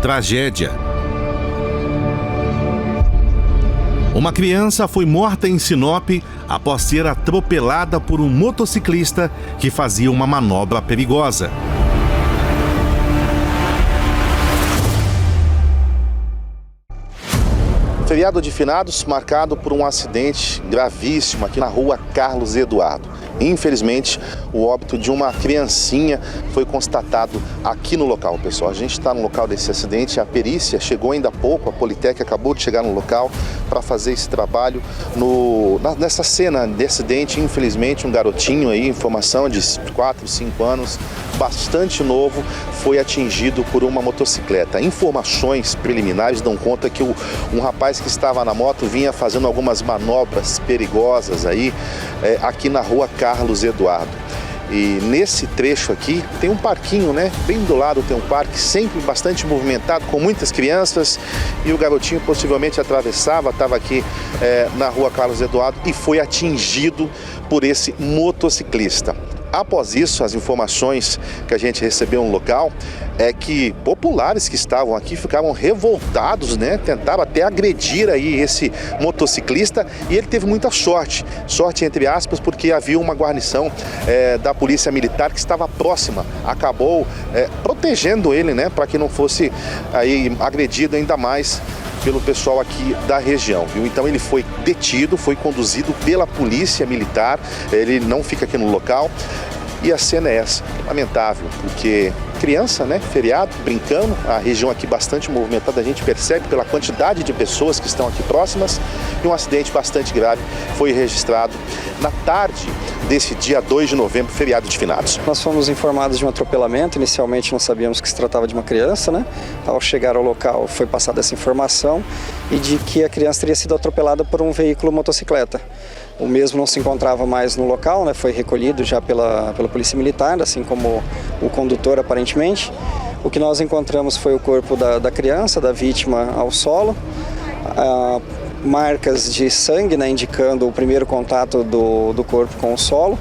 tragédia. Uma criança foi morta em Sinop após ser atropelada por um motociclista que fazia uma manobra perigosa. Feriado de Finados marcado por um acidente gravíssimo aqui na rua Carlos Eduardo. Infelizmente, o óbito de uma criancinha foi constatado aqui no local, pessoal. A gente está no local desse acidente, a perícia chegou ainda há pouco, a Politec acabou de chegar no local para fazer esse trabalho. Nessa cena de acidente, infelizmente, um garotinho aí, informação de 4, 5 anos, bastante novo, foi atingido por uma motocicleta. Informações preliminares dão conta que um rapaz que estava na moto vinha fazendo algumas manobras perigosas aí, aqui na rua Carlos Eduardo. E nesse trecho aqui tem um parquinho, né? Bem do lado tem um parque, sempre bastante movimentado, com muitas crianças. E o garotinho possivelmente atravessava, estava aqui na rua Carlos Eduardo e foi atingido por esse motociclista. Após isso, as informações que a gente recebeu no local é que populares que estavam aqui ficavam revoltados, né? Tentaram até agredir aí esse motociclista e ele teve muita sorte. Sorte entre aspas, porque havia uma guarnição da Polícia Militar que estava próxima. Acabou protegendo ele, né? Para que não fosse aí agredido ainda mais pelo pessoal aqui da região, viu? Então ele foi detido, foi conduzido pela Polícia Militar, ele não fica aqui no local. E a cena é essa, lamentável, porque criança, né, feriado, brincando, a região aqui bastante movimentada, a gente percebe pela quantidade de pessoas que estão aqui próximas, e um acidente bastante grave foi registrado na tarde desse dia 2 de novembro, feriado de Finados. Nós fomos informados de um atropelamento, inicialmente não sabíamos que se tratava de uma criança, né? Ao chegar ao local foi passada essa informação e de que a criança teria sido atropelada por um veículo motocicleta. O mesmo não se encontrava mais no local, né? Foi recolhido já pela Polícia Militar, assim como o condutor aparentemente. O que nós encontramos foi o corpo da criança, da vítima ao solo, marcas de sangue, né? Indicando o primeiro contato do corpo com o solo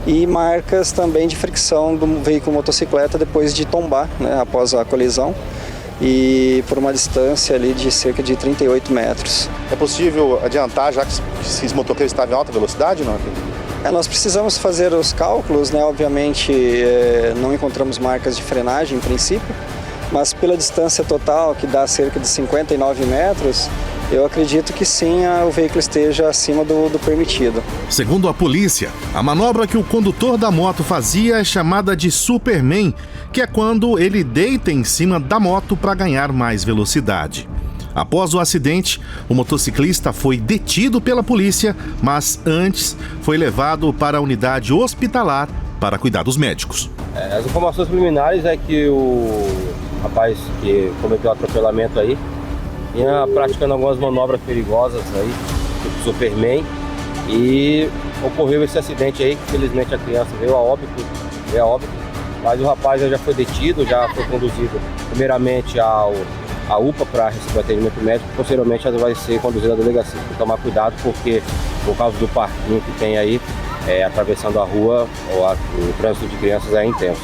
e marcas também de fricção do veículo motocicleta depois de tombar, né? Após a colisão. E por uma distância ali de cerca de 38 metros. É possível adiantar, já que esses motoqueiros estavam em alta velocidade, não? Nós precisamos fazer os cálculos, né? Obviamente não encontramos marcas de frenagem em princípio, mas pela distância total, que dá cerca de 59 metros, eu acredito que sim, o veículo esteja acima do permitido. Segundo a polícia, a manobra que o condutor da moto fazia é chamada de Superman, que é quando ele deita em cima da moto para ganhar mais velocidade. Após o acidente, o motociclista foi detido pela polícia, mas antes foi levado para a unidade hospitalar para cuidados médicos. As informações preliminares é que o rapaz que cometeu o atropelamento aí vinha praticando algumas manobras perigosas aí, tipo Superman, e ocorreu esse acidente aí, que infelizmente a criança veio a óbito, mas o rapaz já foi detido, já foi conduzido primeiramente à UPA para receber atendimento médico, posteriormente ela vai ser conduzida à delegacia. Tem que tomar cuidado porque, por causa do parquinho que tem aí, atravessando a rua, o trânsito de crianças é intenso.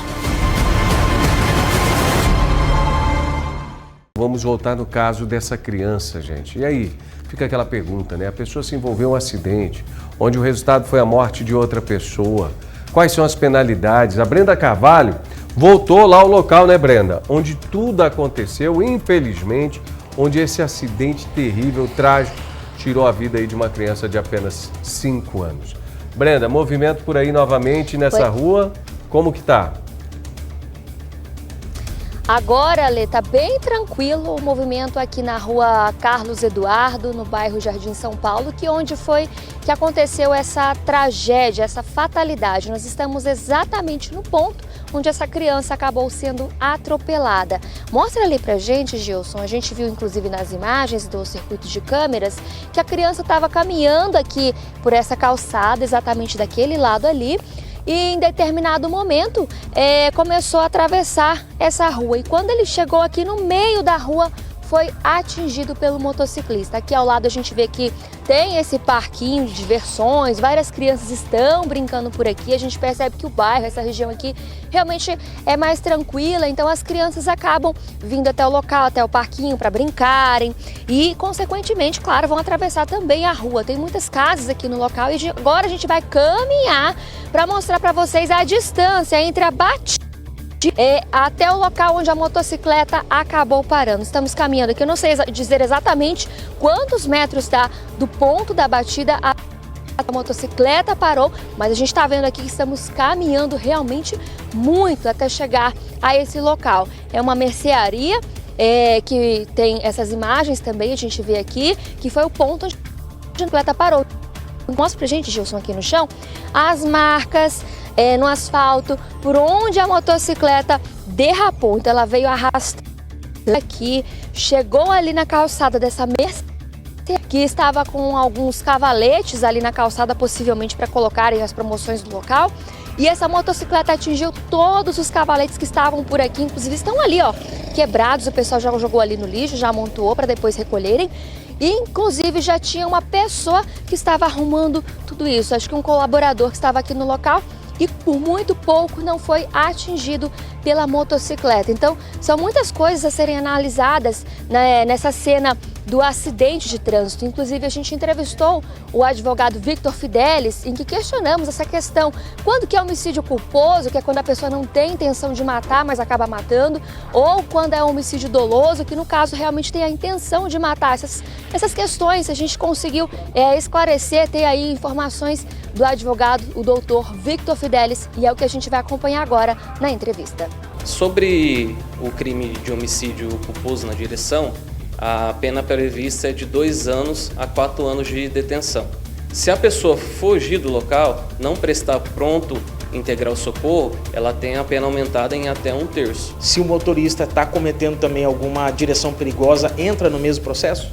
Vamos voltar no caso dessa criança, gente. E aí, fica aquela pergunta, né? A pessoa se envolveu em um acidente, onde o resultado foi a morte de outra pessoa. Quais são as penalidades? A Brenda Carvalho voltou lá ao local, né, Brenda? Onde tudo aconteceu, infelizmente, onde esse acidente terrível, trágico, tirou a vida aí de uma criança de apenas 5 anos. Brenda, movimento por aí novamente nessa rua, como que tá? Agora, Lê, tá bem tranquilo o movimento aqui na rua Carlos Eduardo, no bairro Jardim São Paulo, onde foi que aconteceu essa tragédia, essa fatalidade. Nós estamos exatamente no ponto onde essa criança acabou sendo atropelada. Mostra ali pra gente, Gilson, a gente viu inclusive nas imagens do circuito de câmeras que a criança estava caminhando aqui por essa calçada, exatamente daquele lado ali, e em determinado momento começou a atravessar essa rua. E quando ele chegou aqui no meio da rua, foi atingido pelo motociclista. Aqui ao lado a gente vê que tem esse parquinho de diversões, várias crianças estão brincando por aqui, a gente percebe que o bairro, essa região aqui, realmente é mais tranquila, então as crianças acabam vindo até o local, até o parquinho para brincarem e, consequentemente, claro, vão atravessar também a rua. Tem muitas casas aqui no local e agora a gente vai caminhar para mostrar para vocês a distância entre a batida até o local onde a motocicleta acabou parando. Estamos caminhando aqui, eu não sei dizer exatamente quantos metros está do ponto da batida a motocicleta parou, mas a gente está vendo aqui que estamos caminhando realmente muito até chegar a esse local. É uma mercearia que tem essas imagens também, a gente vê aqui, que foi o ponto onde a motocicleta parou. Mostra pra gente, Gilson, aqui no chão, as marcas no asfalto, por onde a motocicleta derrapou. Então ela veio arrastando aqui, chegou ali na calçada dessa mercearia, que estava com alguns cavaletes ali na calçada, possivelmente para colocarem as promoções do local. E essa motocicleta atingiu todos os cavaletes que estavam por aqui, inclusive estão ali, ó, quebrados. O pessoal já jogou ali no lixo, já amontoou para depois recolherem. E, inclusive, já tinha uma pessoa que estava arrumando tudo isso. Acho que um colaborador que estava aqui no local e por muito pouco não foi atingido pela motocicleta. Então, são muitas coisas a serem analisadas, né, nessa cena do acidente de trânsito. Inclusive, a gente entrevistou o advogado Victor Fidelis, em que questionamos essa questão. Quando que é homicídio culposo, que é quando a pessoa não tem intenção de matar, mas acaba matando, ou quando é homicídio doloso, que no caso realmente tem a intenção de matar. Essas questões a gente conseguiu esclarecer, ter aí informações do advogado, o doutor Victor Fidelis, e é o que a gente vai acompanhar agora na entrevista. Sobre o crime de homicídio culposo na direção, a pena prevista é de 2 anos a 4 anos de detenção. Se a pessoa fugir do local, não prestar pronto integral socorro, ela tem a pena aumentada em até 1/3. Se o motorista está cometendo também alguma direção perigosa, entra no mesmo processo?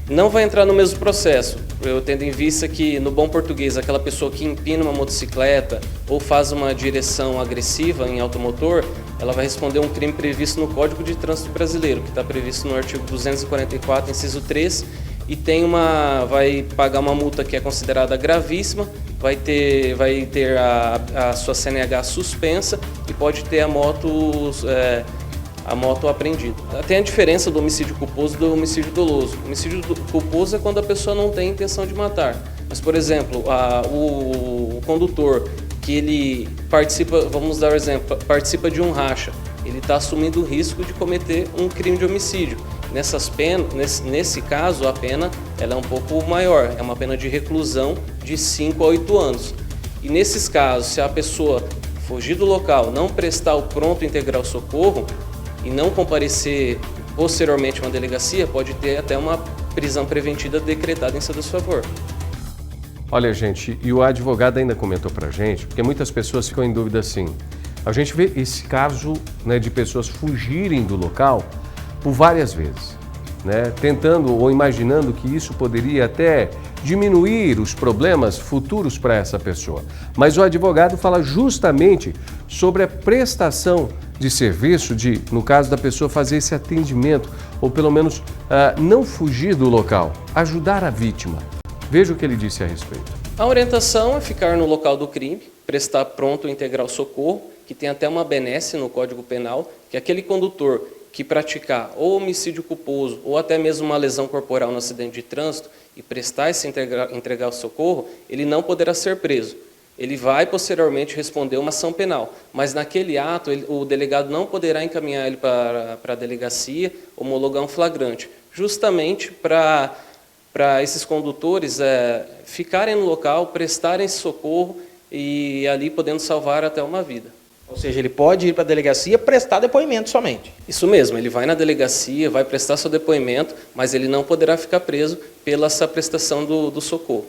Não vai entrar no mesmo processo, eu tendo em vista que, no bom português, aquela pessoa que empina uma motocicleta ou faz uma direção agressiva em automotor, ela vai responder um crime previsto no Código de Trânsito Brasileiro, que está previsto no artigo 244, inciso 3, e vai pagar uma multa que é considerada gravíssima, vai ter a sua CNH suspensa e pode ter a moto apreendida. Tem a diferença do homicídio culposo e do homicídio doloso. O homicídio culposo é quando a pessoa não tem intenção de matar. Mas, por exemplo, o condutor que ele participa, vamos dar um exemplo, participa de um racha, ele está assumindo o risco de cometer um crime de homicídio. Nesse caso, a pena ela é um pouco maior, é uma pena de reclusão de 5 a 8 anos. E nesses casos, se a pessoa fugir do local, não prestar o pronto integral socorro, e não comparecer posteriormente a uma delegacia, pode ter até uma prisão preventiva decretada em seu desfavor. Olha, gente, e o advogado ainda comentou pra gente, porque muitas pessoas ficam em dúvida assim. A gente vê esse caso, né, de pessoas fugirem do local por várias vezes, né, tentando ou imaginando que isso poderia até diminuir os problemas futuros para essa pessoa. Mas o advogado fala justamente sobre a prestação de serviço, no caso da pessoa fazer esse atendimento, ou pelo menos não fugir do local, ajudar a vítima. Veja o que ele disse a respeito. A orientação é ficar no local do crime, prestar pronto o integral socorro, que tem até uma benesse no Código Penal, que aquele condutor que praticar ou homicídio culposo ou até mesmo uma lesão corporal no acidente de trânsito e prestar esse integral socorro, ele não poderá ser preso. Ele vai posteriormente responder uma ação penal, mas naquele ato o delegado não poderá encaminhar ele para a delegacia, homologar um flagrante, justamente para esses condutores ficarem no local, prestarem socorro e ali podendo salvar até uma vida. Ou seja, ele pode ir para a delegacia prestar depoimento somente. Isso mesmo, ele vai na delegacia, vai prestar seu depoimento, mas ele não poderá ficar preso pela essa prestação do socorro.